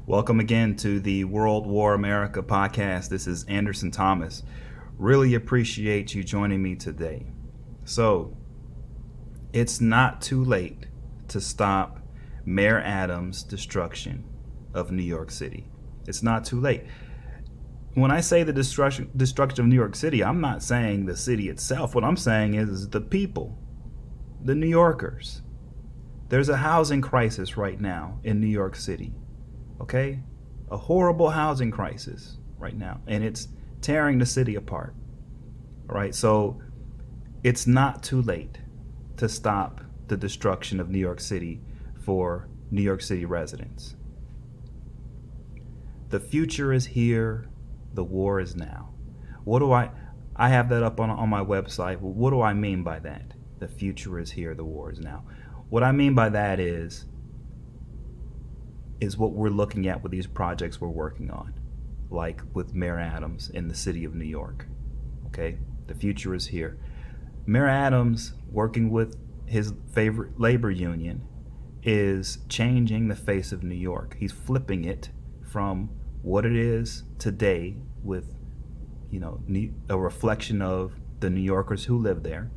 Welcome again to the World War America podcast. This is Anderson Thomas. Really appreciate you joining me today. So, it's not too late to stop Mayor Adams' destruction of New York City. It's not too late. When I say the destruction of New York City, I'm not saying the city itself. What I'm saying is the people, the New Yorkers. There's a housing crisis right now in New York City. Okay? A horrible housing crisis right now, and it's tearing the city apart. All right? So it's not too late to stop the destruction of New York City for New York City residents. The future is here. The war is now. What do I have that up on my website. What do I mean by that? The future is here. The war is now. What I mean by that is what we're looking at with these projects we're working on, like with Mayor Adams in the city of New York. Okay? The future is here. Mayor Adams, working with his favorite labor union, is changing the face of New York. He's flipping it from what it is today with, a reflection of the New Yorkers who live there,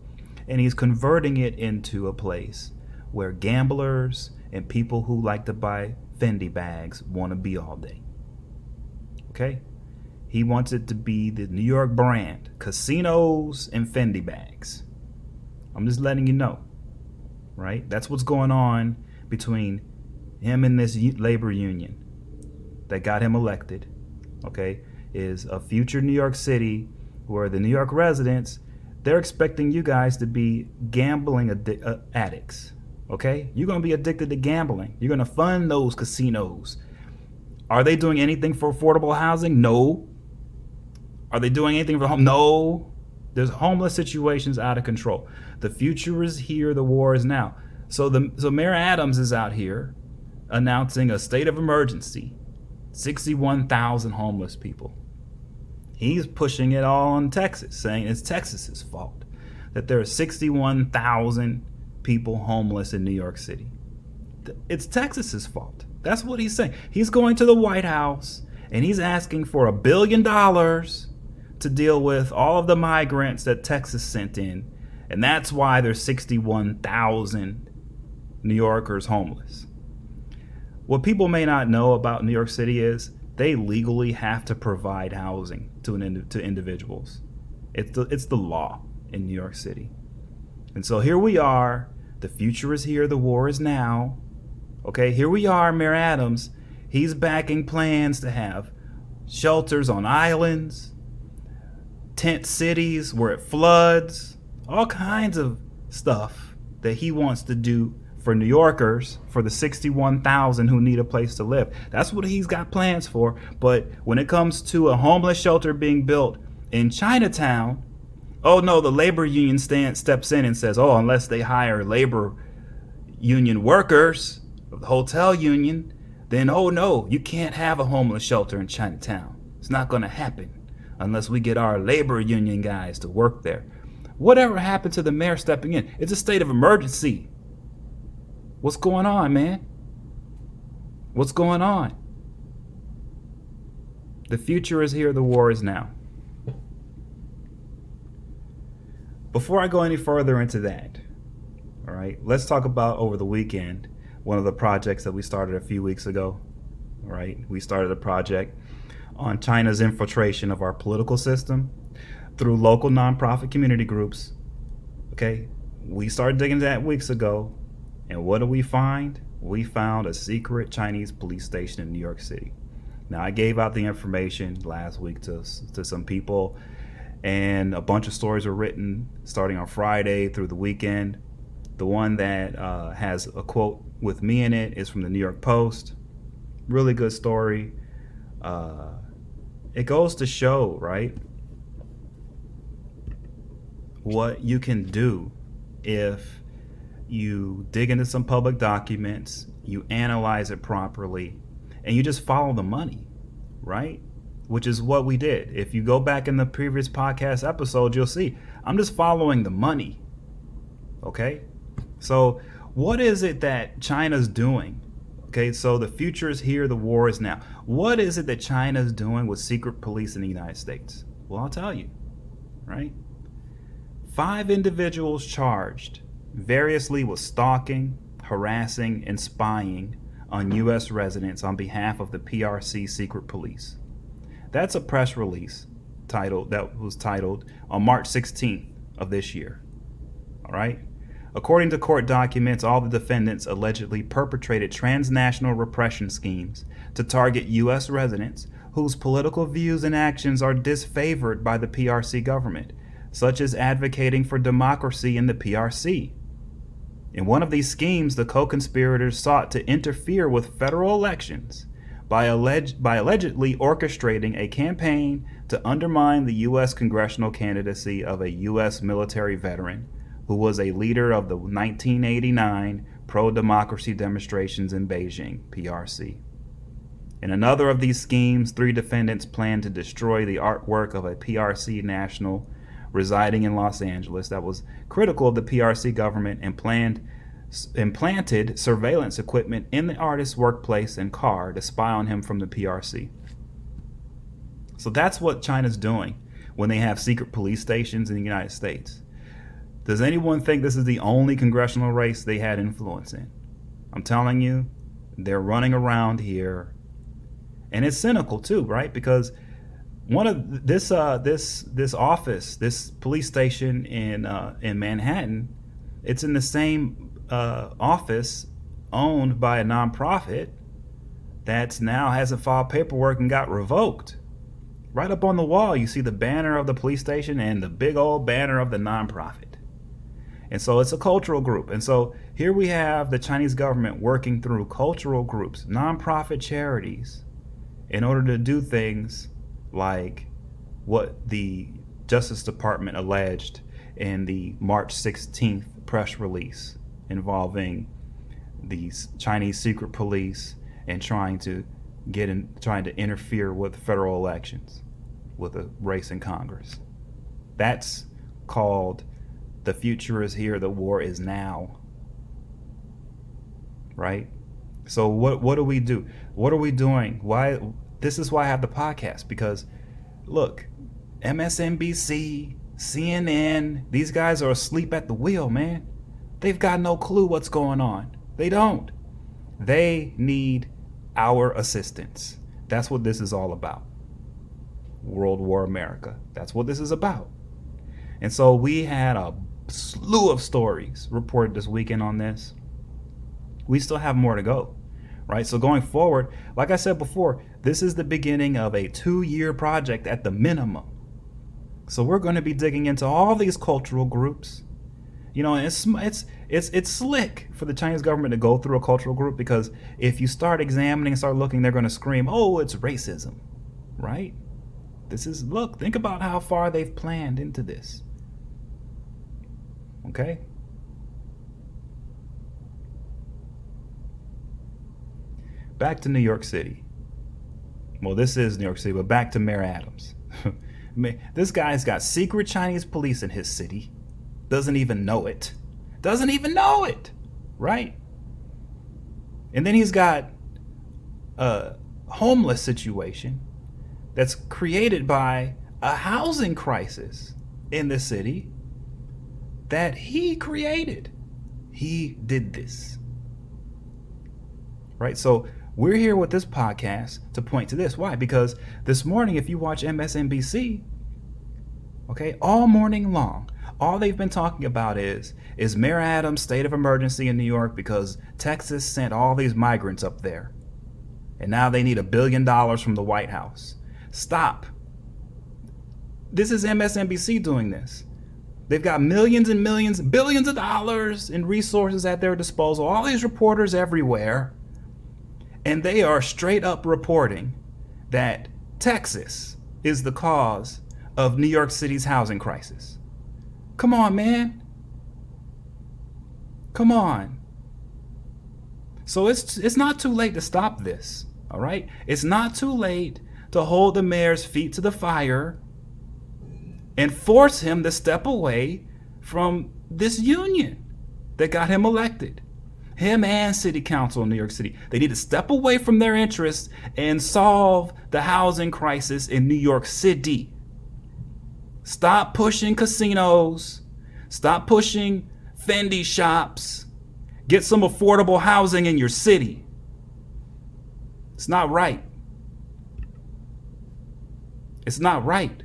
and he's converting it into a place where gamblers and people who like to buy Fendi bags want to be all day. Okay? He wants it to be the New York brand, casinos and Fendi bags. I'm just letting you know, right? That's what's going on between him and this labor union that got him elected, okay, is a future New York City where the New York residents, they're expecting you guys to be gambling addicts. Okay? You're going to be addicted to gambling. You're going to fund those casinos. Are they doing anything for affordable housing? No. Are they doing anything for home? No. There's homeless situations out of control. The future is here. The war is now. So Mayor Adams is out here announcing a state of emergency. 61,000 homeless people. He's pushing it all on Texas, saying it's Texas's fault that there are 61,000 people homeless in New York City. It's Texas's fault. That's what he's saying. He's going to the White House and he's asking for $1 billion to deal with all of the migrants that Texas sent in. And that's why there's 61,000 New Yorkers homeless. What people may not know about New York City is they legally have to provide housing to individuals. It's the law in New York City. And so here we are. The future is here. The war is now. Okay, here we are, Mayor Adams. He's backing plans to have shelters on islands, tent cities where it floods, all kinds of stuff that he wants to do for New Yorkers, for the 61,000 who need a place to live. That's what he's got plans for. But when it comes to a homeless shelter being built in Chinatown, oh no, the labor union steps in and says, oh, unless they hire labor union workers, the hotel union, then oh no, you can't have a homeless shelter in Chinatown. It's not going to happen unless we get our labor union guys to work there. Whatever happened to the mayor stepping in? It's a state of emergency. What's going on, man? What's going on? The future is here. The war is now. Before I go any further into that, all right, let's talk about over the weekend, one of the projects that we started a few weeks ago. All right, we started a project on China's infiltration of our political system through local nonprofit community groups. Okay, we started digging into that weeks ago. And what do we find? We found a secret Chinese police station in New York City. Now, I gave out the information last week to some people, and a bunch of stories were written starting on Friday through the weekend. The one that has a quote with me in it is from the New York Post. Really good story. It goes to show, right, what you can do if you dig into some public documents, you analyze it properly, and you just follow the money, right? Which is what we did. If you go back in the previous podcast episode, you'll see I'm just following the money, okay? So what is it that China's doing Okay, so the future is here, the war is now. What is it that China is doing with secret police in the United States? Well, I'll tell you, right? 5 individuals charged variously with stalking, harassing, and spying on U.S. residents on behalf of the PRC secret police. That's a press release that was titled on March 16th of this year. All right? According to court documents, all the defendants allegedly perpetrated transnational repression schemes to target U.S. residents whose political views and actions are disfavored by the PRC government, such as advocating for democracy in the PRC. In one of these schemes, the co-conspirators sought to interfere with federal elections by allegedly orchestrating a campaign to undermine the U.S. congressional candidacy of a U.S. military veteran who was a leader of the 1989 pro-democracy demonstrations in Beijing, PRC. In another of these schemes, 3 defendants planned to destroy the artwork of a PRC national residing in Los Angeles that was critical of the PRC government and implanted surveillance equipment in the artist's workplace and car to spy on him from the PRC. So that's what China's doing when they have secret police stations in the United States. Does anyone think this is the only congressional race they had influence in? I'm telling you, they're running around here. And it's cynical too, right? Because one of this office, this police station in Manhattan, it's in the same office owned by a nonprofit that's now hasn't filed paperwork and got revoked. Right up on the wall, you see the banner of the police station and the big old banner of the nonprofit. And so it's a cultural group. And so here we have the Chinese government working through cultural groups, nonprofit charities, in order to do things like what the Justice Department alleged in the March 16th press release involving the Chinese secret police and trying to interfere with federal elections with a race in Congress. That's called the future is here, the war is now. Right? So what do we do? What are we doing? Why? This is why I have the podcast, because look, MSNBC, CNN, these guys are asleep at the wheel, man. They've got no clue what's going on. They don't. They need our assistance. That's what this is all about. World War America. That's what this is about. And so we had a slew of stories reported this weekend on this. We still have more to go, right? So going forward, like I said before, this is the beginning of a 2-year project at the minimum. So we're going to be digging into all these cultural groups. You know, it's slick for the Chinese government to go through a cultural group, because if you start examining and start looking, they're going to scream, "Oh, it's racism," right? Think about how far they've planned into this. Okay? Back to New York City. Well, this is New York City, but back to Mayor Adams. This guy's got secret Chinese police in his city. Doesn't even know it. Right? And then he's got a homeless situation that's created by a housing crisis in the city that he created. He did this. Right? So we're here with this podcast to point to this. Why? Because this morning, if you watch MSNBC, okay, all morning long, all they've been talking about is Mayor Adams' state of emergency in New York because Texas sent all these migrants up there. And now they need $1 billion from the White House. Stop. This is MSNBC doing this. They've got millions and millions, billions of dollars in resources at their disposal. All these reporters everywhere. And they are straight up reporting that Texas is the cause of New York City's housing crisis. Come on, man. Come on. So it's not too late to stop this, all right? It's not too late to hold the mayor's feet to the fire and force him to step away from this union that got him elected. him and city council in New York City, they need to step away from their interests and solve the housing crisis in New York City. Stop pushing casinos. Stop pushing Fendi shops. Get some affordable housing in your city. It's not right. It's not right.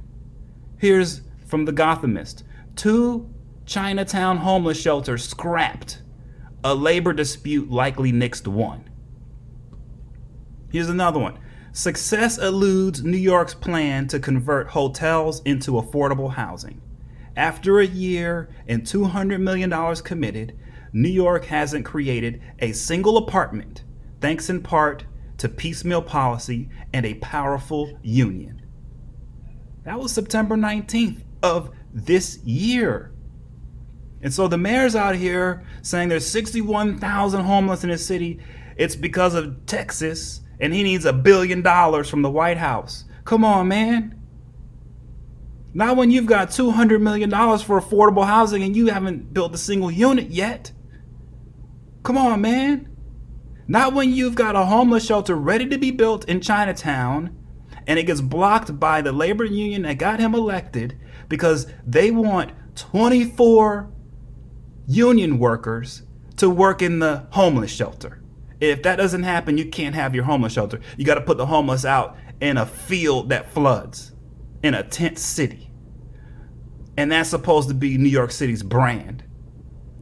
Here's from The Gothamist. 2 Chinatown homeless shelters scrapped. A labor dispute likely next one. Here's another one. Success eludes New York's plan to convert hotels into affordable housing. After a year and $200 million committed, New York hasn't created a single apartment, thanks in part to piecemeal policy and a powerful union. That was September 19th of this year. And so the mayor's out here saying there's 61,000 homeless in his city. It's because of Texas, and he needs $1 billion from the White House. Come on, man. Not when you've got $200 million for affordable housing and you haven't built a single unit yet. Come on, man. Not when you've got a homeless shelter ready to be built in Chinatown and it gets blocked by the labor union that got him elected because they want 24 union workers to work in the homeless shelter. If that doesn't happen, you can't have your homeless shelter. You got to put the homeless out in a field that floods, in a tent city. And that's supposed to be New York City's brand.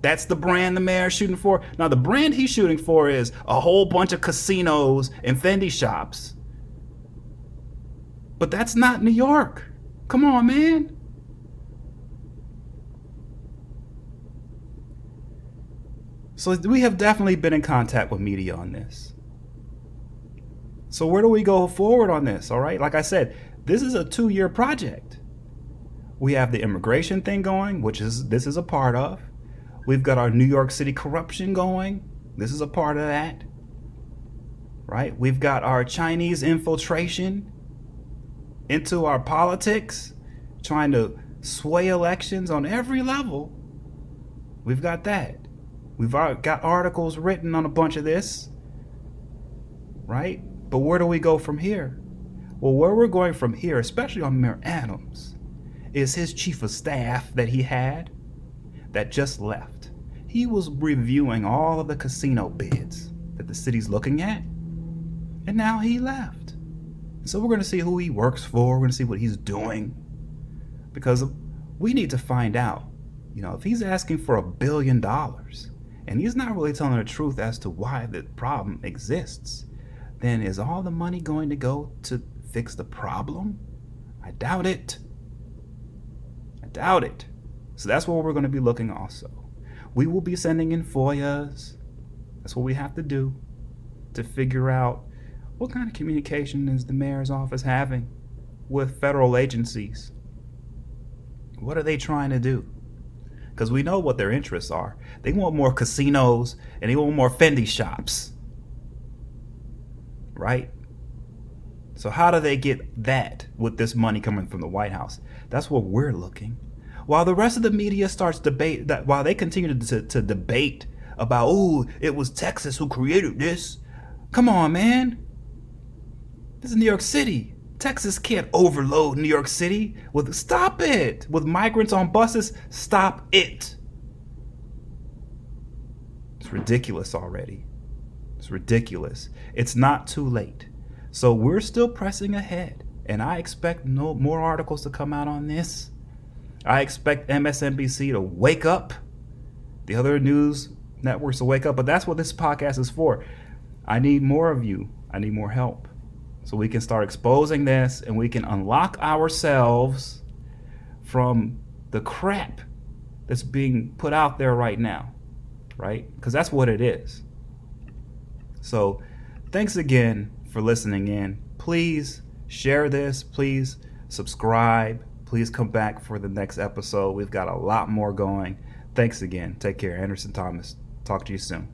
That's the brand the mayor's shooting for. Now, the brand he's shooting for is a whole bunch of casinos and Fendi shops. But that's not New York. Come on, man. So we have definitely been in contact with media on this. So where do we go forward on this? All right. Like I said, this is a 2-year project. We have the immigration thing going, which this is a part of. We've got our New York City corruption going. This is a part of that. Right? We've got our Chinese infiltration into our politics, trying to sway elections on every level. We've got that. We've got articles written on a bunch of this, right? But where do we go from here? Well, where we're going from here, especially on Mayor Adams, is his chief of staff that he had that just left. He was reviewing all of the casino bids that the city's looking at, and now he left. So we're going to see who he works for. We're going to see what he's doing, because we need to find out, if he's asking for $1 billion, and he's not really telling the truth as to why the problem exists, then is all the money going to go to fix the problem? I doubt it. I doubt it. So that's where we're going to be looking also. We will be sending in FOIAs. That's what we have to do to figure out what kind of communication is the mayor's office having with federal agencies. What are they trying to do? Because we know what their interests are. They want more casinos and they want more Fendi shops. Right? So how do they get that with this money coming from the White House? That's where we're looking. While the rest of the media starts debate that, while they continue to debate about, it was Texas who created this. Come on, man. This is New York City. Texas can't overload New York City stop it. With migrants on buses, stop it. It's ridiculous already. It's ridiculous. It's not too late. So we're still pressing ahead. And I expect no more articles to come out on this. I expect MSNBC to wake up. The other news networks to wake up. But that's what this podcast is for. I need more of you. I need more help. So we can start exposing this and we can unlock ourselves from the crap that's being put out there right now, right? Because that's what it is. So thanks again for listening in. Please share this. Please subscribe. Please come back for the next episode. We've got a lot more going. Thanks again. Take care. Anderson Thomas. Talk to you soon.